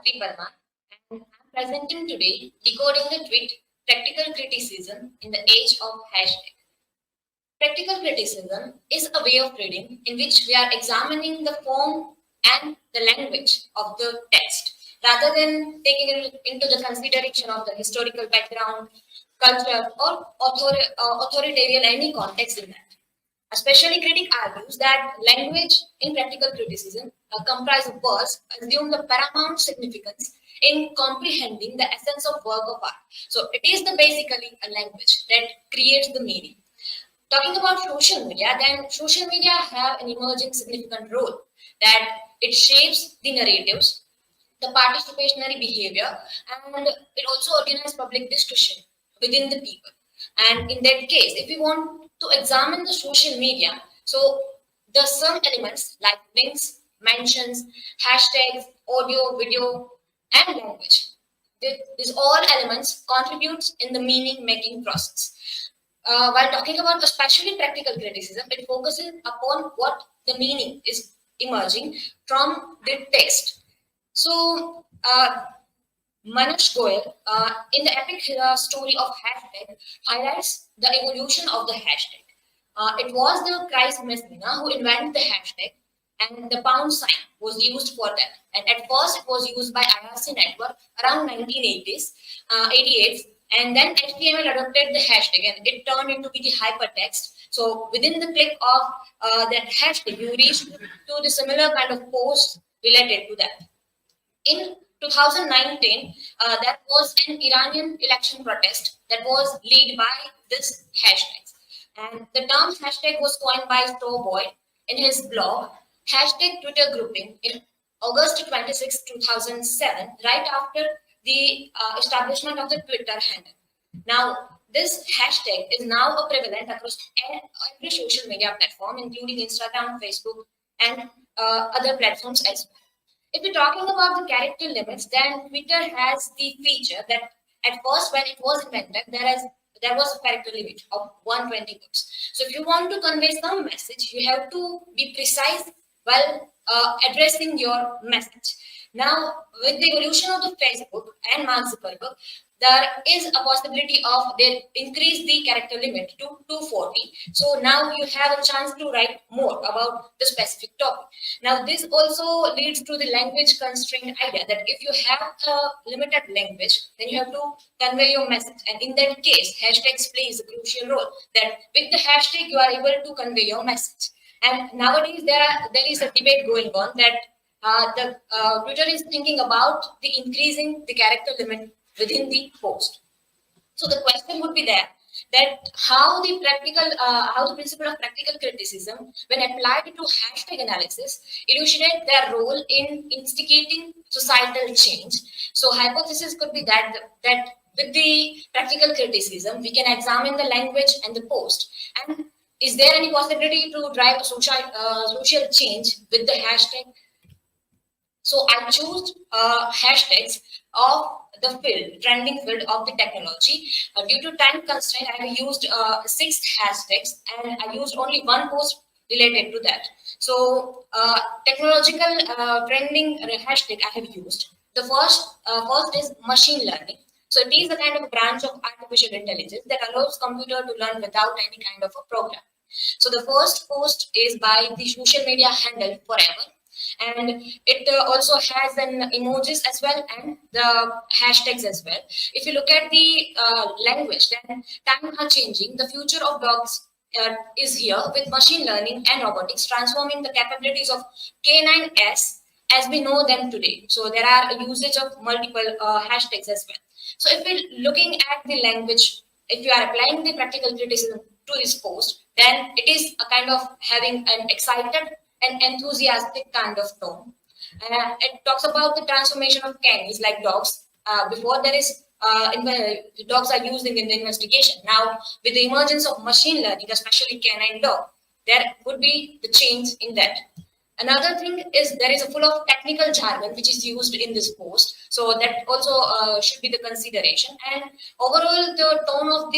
Gayatri Barma, and I'm presenting today Decoding the Tweet Practical Criticism in the Age of Hashtag. Practical criticism is a way of reading in which we are examining the form and the language of the text rather than taking it into the consideration of the historical background, culture, or authoritarian any context in that. Especially critic argues that language in practical criticism comprise of words assume the paramount significance in comprehending the essence of work of art. So it is the basically a language that creates the meaning. Talking about social media, then social media have an emerging significant role that it shapes the narratives, the participatory behavior, and it also organizes public discussion within the people. And in that case, if we want to examine the social media, so the some elements like links, mentions, hashtags, audio, video, and language. These all elements contributes in the meaning making process. While talking about especially practical criticism, it focuses upon what the meaning is emerging from the text. So, Manish Goyal, in the epic story of hashtag, highlights the evolution of the hashtag. It was the Christ Messina who invented the hashtag, and the pound sign was used for that. And at first, it was used by IRC network around 1980s, 88, and then HTML adopted the hashtag, and it turned into be the hypertext. So within the click of that hashtag, you reach to the similar kind of post related to that. In 2019, there was an Iranian election protest that was led by this hashtag. And the term hashtag was coined by Stowboy in his blog, hashtag Twitter grouping, in August 26, 2007, right after the establishment of the Twitter handle. Now, this hashtag is now a prevalent across every social media platform, including Instagram, Facebook, and other platforms as well. If we're talking about the character limits, then Twitter has the feature that at first when it was invented, there was a character limit of 120 books. So if you want to convey some message, you have to be precise while addressing your message. Now, with the evolution of the Facebook and Mark Zuckerberg, there is a possibility of they increase the character limit to 240. So now you have a chance to write more about the specific topic. Now, this also leads to the language constraint idea that if you have a limited language, then you have to convey your message. And in that case, hashtags plays a crucial role that with the hashtag, you are able to convey your message. And nowadays, there is a debate going on that Twitter is thinking about the increasing the character limit within the post. So the question would be there that how the principle of practical criticism, when applied to hashtag analysis, elucidate their role in instigating societal change. So hypothesis could be that with the practical criticism, we can examine the language and the post. And is there any possibility to drive a social change with the hashtag? So I choose hashtags of the field, trending field of the technology. Due to time constraint, I have used 6 hashtags and I used only one post related to that. So technological trending hashtag I have used. The first is machine learning. So it is a kind of branch of artificial intelligence that allows computer to learn without any kind of a program. So the first post is by the social media handle Forever, and it also has an emojis as well and the hashtags as well. If you look at the language, then times are changing. The future of dogs is here with machine learning and robotics transforming the capabilities of K9S as we know them today. So there are a usage of multiple hashtags as well. So if we're looking at the language, if you are applying the practical criticism to this post, then it is a kind of having an excited and enthusiastic kind of tone. It talks about the transformation of canines like dogs. Before there is the dogs are used in the investigation. Now with the emergence of machine learning, especially canine dog, there would be the change in that. Another thing is there is a full of technical jargon which is used in this post. So that also should be the consideration. And overall, the tone of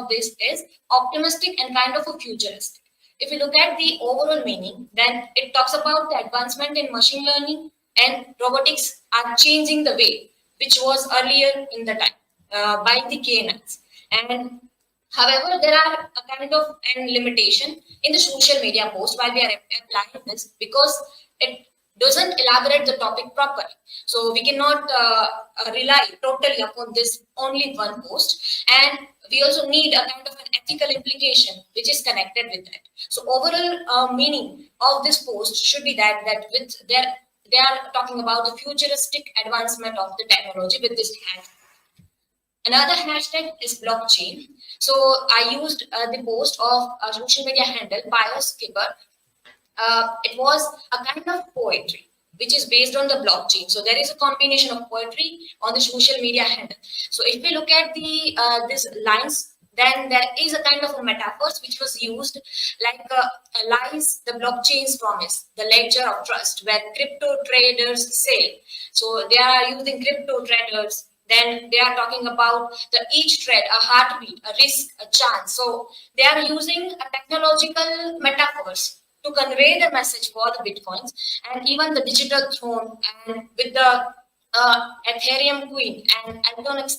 this is optimistic and kind of a futuristic. If you look at the overall meaning, then it talks about the advancement in machine learning, and robotics are changing the way which was earlier in the time by the canines. And however, there are a kind of an limitation in the social media post while we are applying this, because it doesn't elaborate the topic properly. So we cannot rely totally upon this only one post, and we also need a kind of an ethical implication which is connected with that. So overall meaning of this post should be that with their they are talking about the futuristic advancement of the technology with this hashtag. Another hashtag is blockchain. So I used the post of a social media handle, Bioskipper. It was a kind of poetry which is based on the blockchain. So there is a combination of poetry on the social media handle. So if we look at the these lines, then there is a kind of a metaphors which was used, like lies the blockchain's promise, the ledger of trust, where crypto traders sell. So they are using crypto traders. Then they are talking about the each trade, a heartbeat, a risk, a chance. So they are using a technological metaphors to convey the message for the bitcoins, and even the digital throne, and with the Ethereum queen and Altonix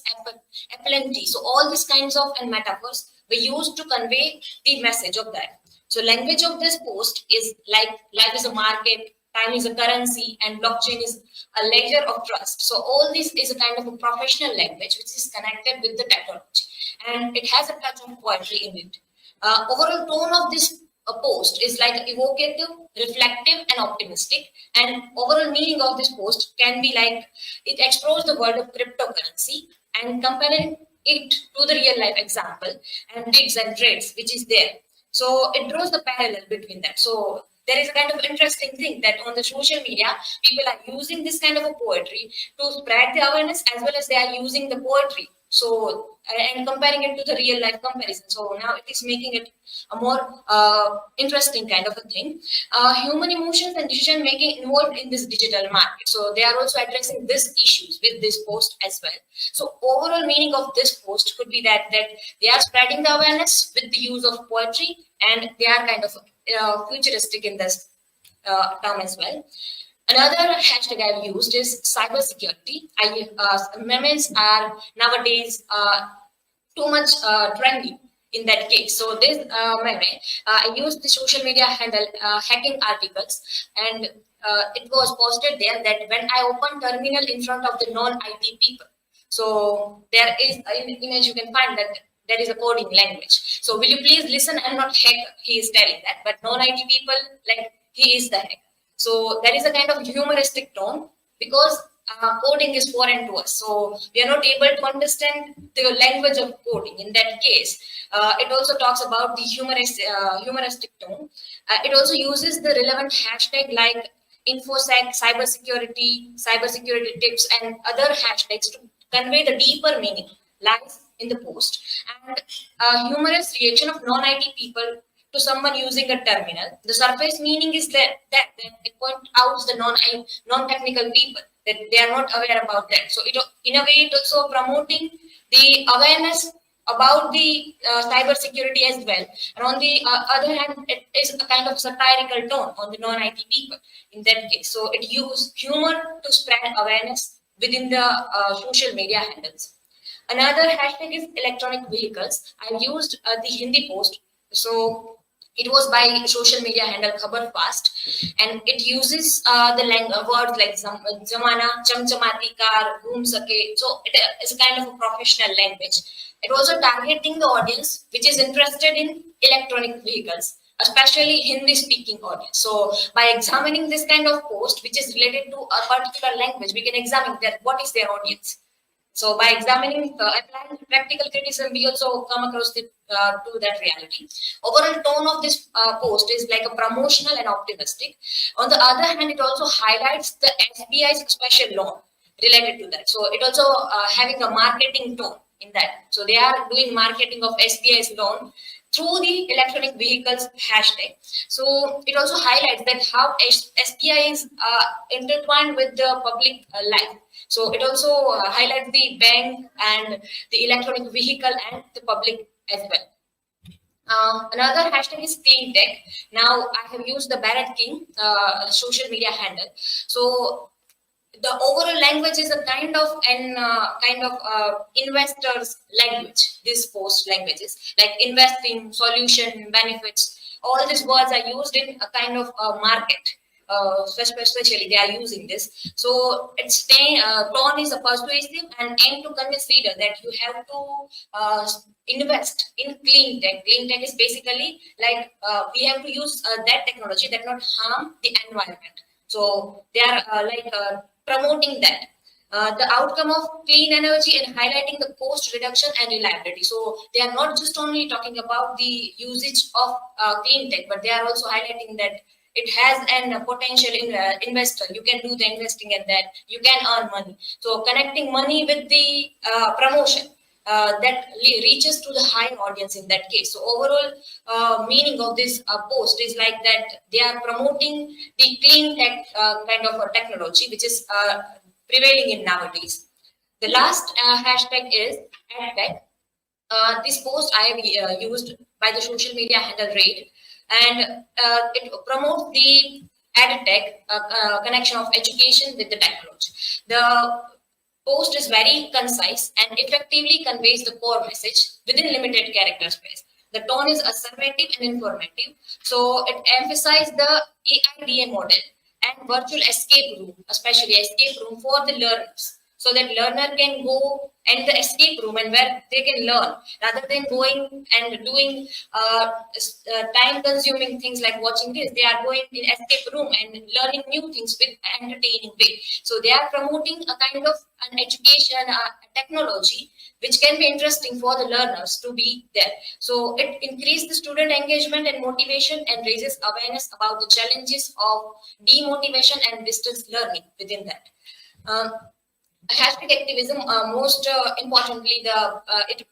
aplenty. So all these kinds of and metaphors were used to convey the message of that. So language of this post is like life is a market, time is a currency, and blockchain is a ledger of trust. So all this is a kind of a professional language which is connected with the technology, and it has a touch of poetry in it. Overall tone of this post is like evocative, reflective, and optimistic. And overall meaning of this post can be like it explores the world of cryptocurrency and comparing it to the real life example and digs and trades which is there. So it draws the parallel between that. So there is a kind of interesting thing that on the social media, people are using this kind of a poetry to spread the awareness, as well as they are using the poetry. So, and comparing it to the real life comparison. So now it is making it a more interesting kind of a thing. Human emotions and decision making involved in this digital market. So they are also addressing these issues with this post as well. So overall meaning of this post could be that they are spreading the awareness with the use of poetry, and they are kind of futuristic in this term as well. Another hashtag I've used is cybersecurity. Memes are nowadays too much trendy in that case. So this meme, I used the social media handle hacking articles, and it was posted there that when I open terminal in front of the non-IT people. So there is in image you can find that there is a coding language. So will you please listen? I'm not hacker. He is telling that, but non-IT people, like, he is the hacker. So there is a kind of humoristic tone, because coding is foreign to us. So we are not able to understand the language of coding. In that case, it also talks about the humoristic tone. It also uses the relevant hashtag like infosec, cybersecurity tips, and other hashtags to convey the deeper meaning lies in the post. And humorous reaction of non-IT people to someone using a terminal. The surface meaning is that it points out the non-technical people that they are not aware about that. So it, in a way, it also promoting the awareness about the cyber security as well. And on the other hand, it is a kind of satirical tone on the non-IT people in that case. So it uses humor to spread awareness within the social media handles. Another hashtag is electronic vehicles. I used the Hindi post. So it was by social media handle Khabar Fast, and it uses the words like zamana, chamchamati car, ghoom sake. So it is a kind of a professional language. It also targeting the audience which is interested in electronic vehicles, especially Hindi speaking audience. So by examining this kind of post which is related to a particular language, we can examine that what is their audience. So by examining, applying practical criticism, we also come across to that reality. Overall tone of this post is like a promotional and optimistic. On the other hand, it also highlights the SBI's special loan related to that. So it also having a marketing tone in that. So they are doing marketing of SBI's loan through the electronic vehicles hashtag. So it also highlights that how SBI is intertwined with the public life. So it also highlights the bank and the electronic vehicle and the public as well. Another hashtag is clean tech. Now I have used the Barrett King social media handle. So the overall language is a kind of investors language. This post languages like investing, solution, benefits, all these words are used in a kind of market. Especially they are using this, so its tone is a persuasive and aim to convince reader that you have to invest in clean tech. Clean tech is basically like we have to use that technology that not harm the environment. So they are promoting that. The outcome of clean energy and highlighting the cost reduction and reliability. So they are not just only talking about the usage of clean tech, but they are also highlighting that it has an potential investor. You can do the investing in that. You can earn money. So connecting money with the promotion. That reaches to the high audience in that case. So overall meaning of this post is like that they are promoting the clean tech kind of a technology which is prevailing in nowadays. The last hashtag is #. This post I have used by the social media handle Raid, and it promotes the EdTech connection of education with the technology. The post is very concise and effectively conveys the core message within limited character space. The tone is assertive and informative, so it emphasizes the AIDA model and virtual escape room, especially escape room for the learners, so that learner can go and the escape room and where they can learn rather than going and doing time consuming things like watching this. They are going in escape room and learning new things with entertaining way. So they are promoting a kind of an education technology which can be interesting for the learners to be there. So it increases the student engagement and motivation and raises awareness about the challenges of demotivation and distance learning within that. Um, Hashtag activism, most importantly, the it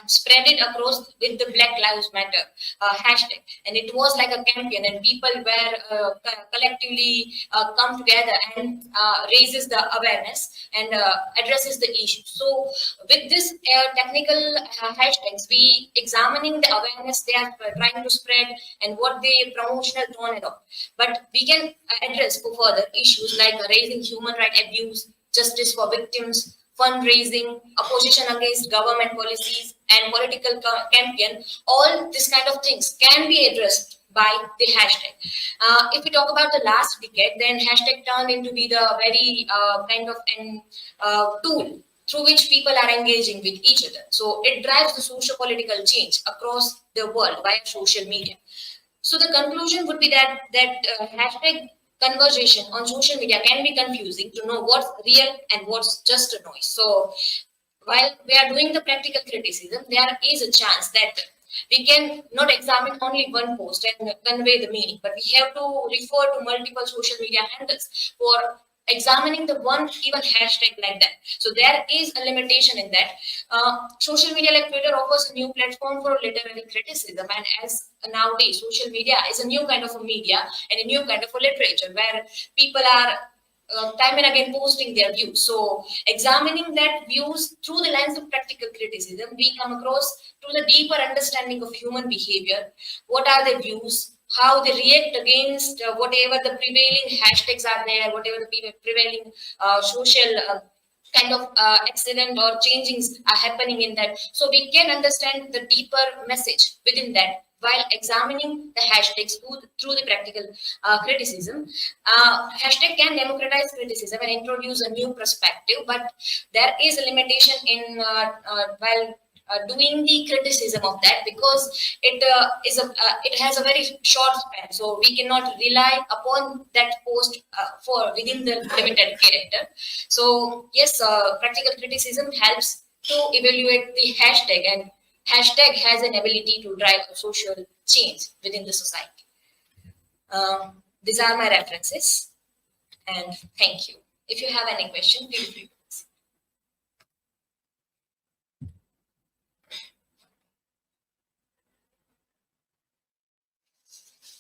spread it across with the Black Lives Matter hashtag, and it was like a campaign, and people were collectively come together and raises the awareness and addresses the issue. So with this technical hashtags, we examining the awareness they are trying to spread and what they promotional tone and all. But we can address for further issues like raising human right abuse, justice for victims, fundraising, opposition against government policies, and political campaign. All these kind of things can be addressed by the hashtag. If we talk about the last decade, then hashtag turned into be the very kind of an tool through which people are engaging with each other. So it drives the socio-political change across the world via social media. So the conclusion would be that hashtag conversation on social media can be confusing to know what's real and what's just a noise. So while we are doing the practical criticism, there is a chance that we can not examine only one post and convey the meaning, but we have to refer to multiple social media handles for examining the one even hashtag like that. So there is a limitation in that. Social media like Twitter offers a new platform for literary criticism, and as nowadays social media is a new kind of a media and a new kind of a literature where people are time and again posting their views. So examining that views through the lens of practical criticism, we come across to the deeper understanding of human behavior. What are their views? How they react against whatever the prevailing hashtags are there, whatever the prevailing social kind of accident or changings are happening in that. So we can understand the deeper message within that while examining the hashtags through the practical criticism. Hashtag can democratize criticism and introduce a new perspective, but there is a limitation in while doing the criticism of that, because it has a very short span, so we cannot rely upon that post for within the limited character. So yes, practical criticism helps to evaluate the hashtag, and hashtag has an ability to drive a social change within the society. These are my references, and thank you. If you have any question, feel free.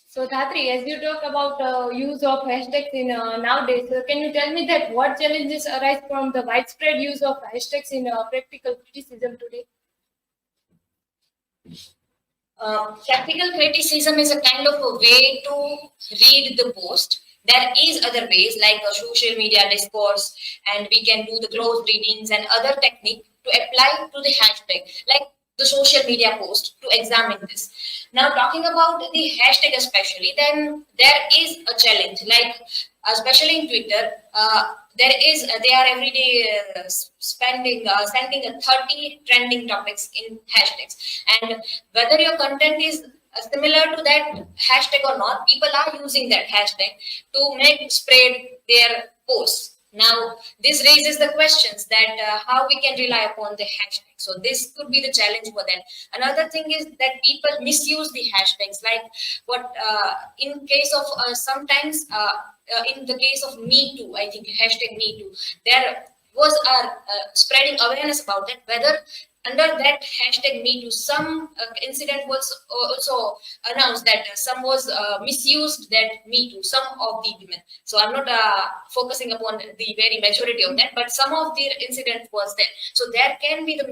So Dhatri, as you talk about use of hashtags in nowadays, can you tell me that what challenges arise from the widespread use of hashtags in practical criticism today? Practical criticism is a kind of a way to read the post There is other ways like a social media discourse, and we can do the close readings and other technique to apply to the hashtag, like the social media post to examine this. Now, talking about the hashtag especially, then there is a challenge, like especially in Twitter, they are every day sending a 30 trending topics in hashtags, and whether your content is similar to that hashtag or not, people are using that hashtag to make spread their posts. Now, this raises the questions that how we can rely upon the hashtag. So this could be the challenge for that. Another thing is that people misuse the hashtags. Like what in case of sometimes in the case of Me Too, I think hashtag Me Too, there was spreading awareness about that. Whether under that hashtag Me Too, some incident was also announced that some was misused that Me Too, some of the women. So I'm not focusing upon the very majority of that, but some of the incident was there. So there can be the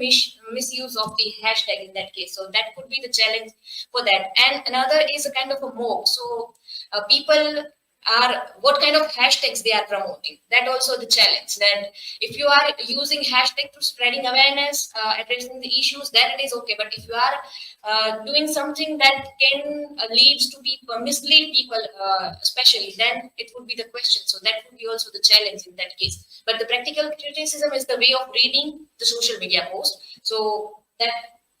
misuse of the hashtag in that case. So that could be the challenge for that. And another is a kind of a mob. So people are what kind of hashtags they are promoting. That also the challenge, that if you are using hashtag to spreading awareness, addressing the issues, then it is okay. But if you are doing something that can leads to people, mislead people, especially, then it would be the question. So that would be also the challenge in that case. But the practical criticism is the way of reading the social media post. So that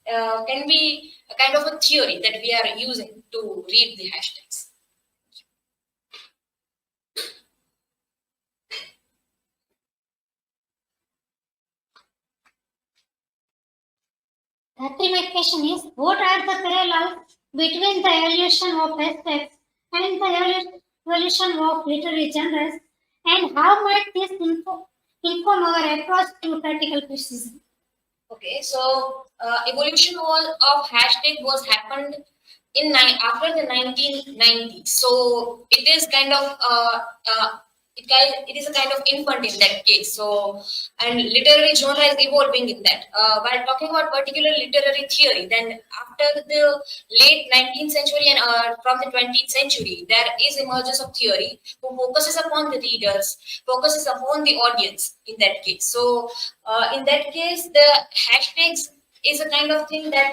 can be a kind of a theory that we are using to read the hashtags. Gayatri, my question is, what are the parallels between the evolution of hashtags and the evolution of literary genres, and how might this inform our approach to practical criticism? Okay, so evolution of hashtag was happened in after the 1990s. So it is kind of it is a kind of infant in that case. So, and literary genre is evolving in that. While talking about particular literary theory, then after the late 19th century and from the 20th century, there is emergence of theory who focuses upon the readers, focuses upon the audience in that case. So in that case, the hashtags is a kind of thing that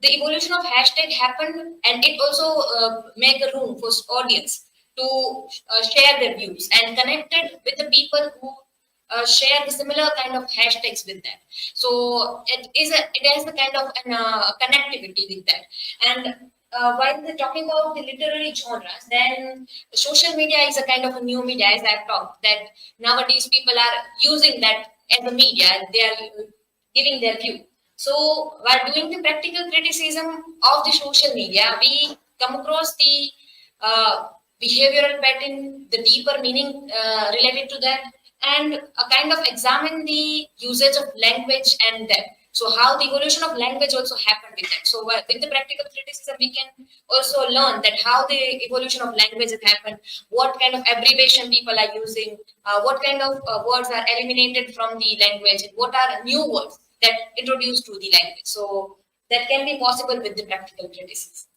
the evolution of hashtag happened, and it also make a room for audience to share their views and connected with the people who share the similar kind of hashtags with that. So it has the kind of an connectivity with that. And while we're talking about the literary genres, then social media is a kind of a new media, as I've talked, that nowadays people are using that as a media, and they are giving their view. So while doing the practical criticism of the social media, we come across the behavioral pattern, the deeper meaning related to that, and kind of examine the usage of language and that. So how the evolution of language also happened with that. So with the practical criticism, we can also learn that how the evolution of language has happened, what kind of abbreviation people are using, what kind of words are eliminated from the language, and what are new words that introduced to the language. So that can be possible with the practical criticism.